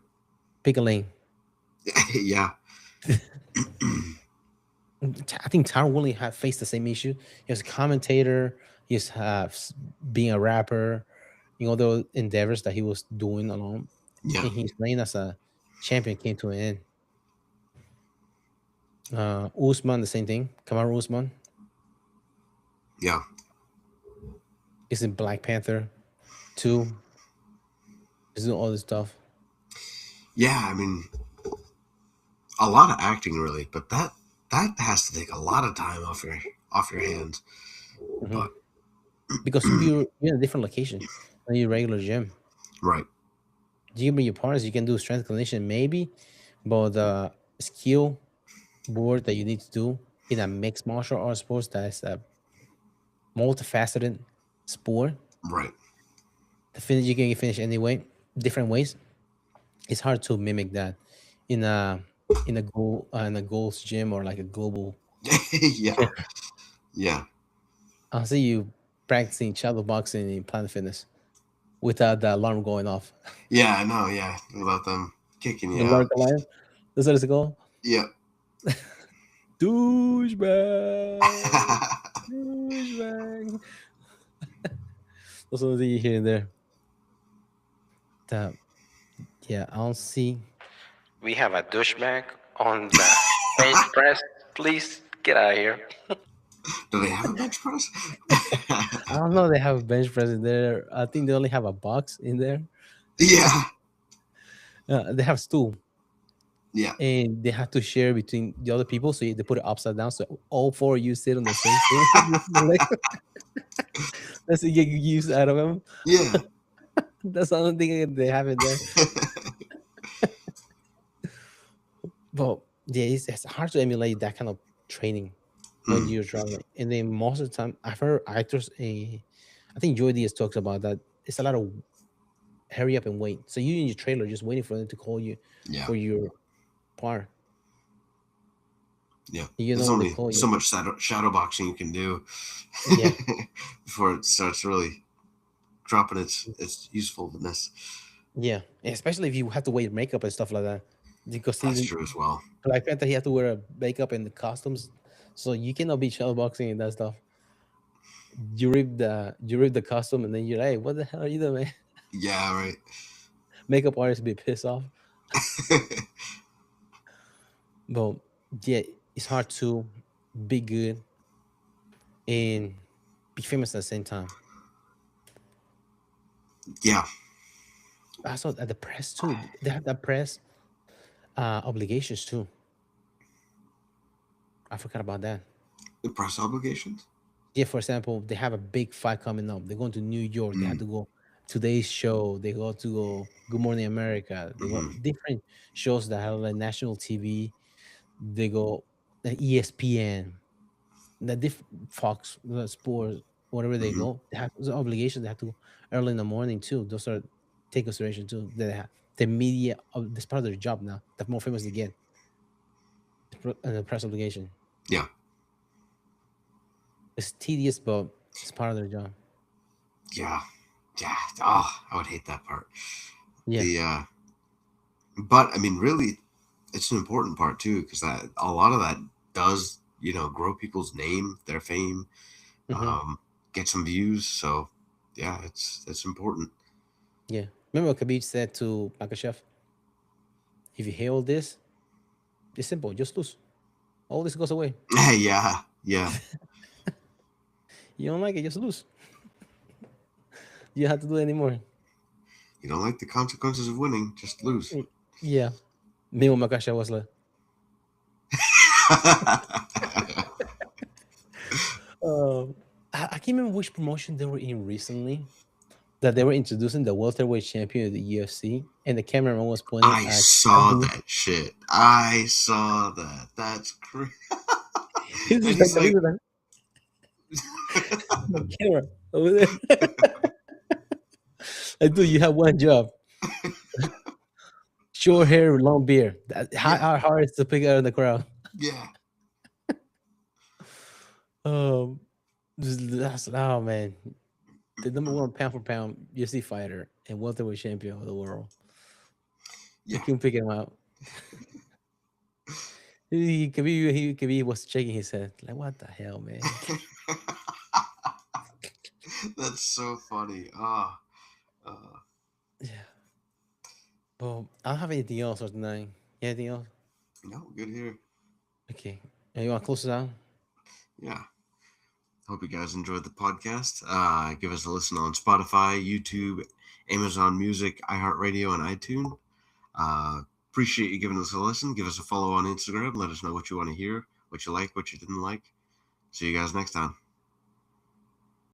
Pick a lane. Yeah. I think Tyron Woodley had faced the same issue. He was a commentator. He was being a rapper, those endeavors that he was doing alone, Yeah. and his reign as a champion came to an end. Usman, the same thing. Kamaru Usman Yeah. is in Black Panther 2. He's doing all this stuff. Yeah. I mean, a lot of acting really, but that has to take a lot of time off your hands. Hmm. But Because you're in a different location than your regular gym. right. You bring your partners, you can do strength conditioning maybe, but the skill board that you need to do in a mixed martial arts sports that is a multifaceted sport. Right. The finish you can finish anyway, different ways. It's hard to mimic that in a in a goals gym or like a global gym. Yeah. Yeah. I'll see you practicing shadow boxing in Planet Fitness without the alarm going off. Yeah. I know. Yeah. Without them kicking The you out. Lord Goliath. That's what it's called. Yeah. Douchebag. Douchebag. That's what you hear in there. The, yeah, I don't see. We have a douchebag on the bench press. Please get out of here. Do they have a bench press? I don't know. They have a bench press in there. I think they only have a box in there. Yeah. They have stool, Yeah. and they have to share between the other people. So they put it upside down, so all four of you sit on the same thing. That's to get use out of them. Yeah. That's the only thing they have in there. But yeah, it's hard to emulate that kind of training when Mm. you're traveling. And then most of the time, I've heard actors. I think Joy Diaz talks about that. It's a lot of hurry up and wait. So you in your trailer just waiting for them to call you Yeah. for your part. Yeah. You know There's when they only call so you. much shadow boxing you can do Yeah, before it starts really dropping its usefulness. yeah. And especially if you have to wear makeup and stuff like that. Because That's see, true as well. Black Panther, he had to wear a makeup and the costumes, so you cannot be shadow boxing and that stuff. You rip the costume and then you're like, hey, what the hell are you doing, man? Yeah. Right. Makeup artists be pissed off. But yeah, it's hard to be good and be famous at the same time. Yeah. Also at the press too. They have that press obligations too. I forgot about that. The press obligations. Yeah, for example, they have a big fight coming up. They're going to New York. They have Mm. to go Today's Show. They go Good Morning America. They go Hmm. different shows that have like national TV. They go ESPN, the Fox Sports, whatever they Hmm. go. They have those obligations. They have to go early in the morning too. Those are take consideration too. They have the media. That's part of their job now. The more famous they get, the press obligation. Yeah. It's tedious, but it's part of their job. Yeah. Yeah. Oh, I would hate that part. Yeah. The but I mean, really, it's an important part too because that a lot of that does grow people's name, their fame, Hmm. um, get some views. So yeah, it's important. Yeah. Remember what Khabib said to Makachev? If you hear all this, it's simple. Just lose. All this goes away. Yeah. Yeah. You don't like it, just lose. You don't have to do it anymore. You don't like the consequences of winning, just lose. Yeah. Me when Makachev was like, I can't remember which promotion they were in recently that they were introducing the welterweight champion of the UFC, and the cameraman was pointing I at saw Khabib. that shit. I saw that. That's crazy. He's And just like he's Khabib like, was like the camera over there. Like, dude, you have one job: short hair, long beard. How yeah, hard is to pick out in the crowd? yeah. Um, that's oh man, the number one pound for pound UFC fighter and welterweight champion of the world. I Yeah. couldn't pick him out. He was shaking his head like, "What the hell, man?" That's so funny. Ah, Yeah. Well, I don't have anything else for tonight. Anything else? no, good here. Okay. And you want to close it out? Yeah. Hope you guys enjoyed the podcast. Give us a listen on Spotify, YouTube, Amazon Music, iHeartRadio, and iTunes. Uh, Appreciate you giving us a listen. Give us a follow on Instagram. Let us know what you want to hear, what you like, what you didn't like. See you guys next time.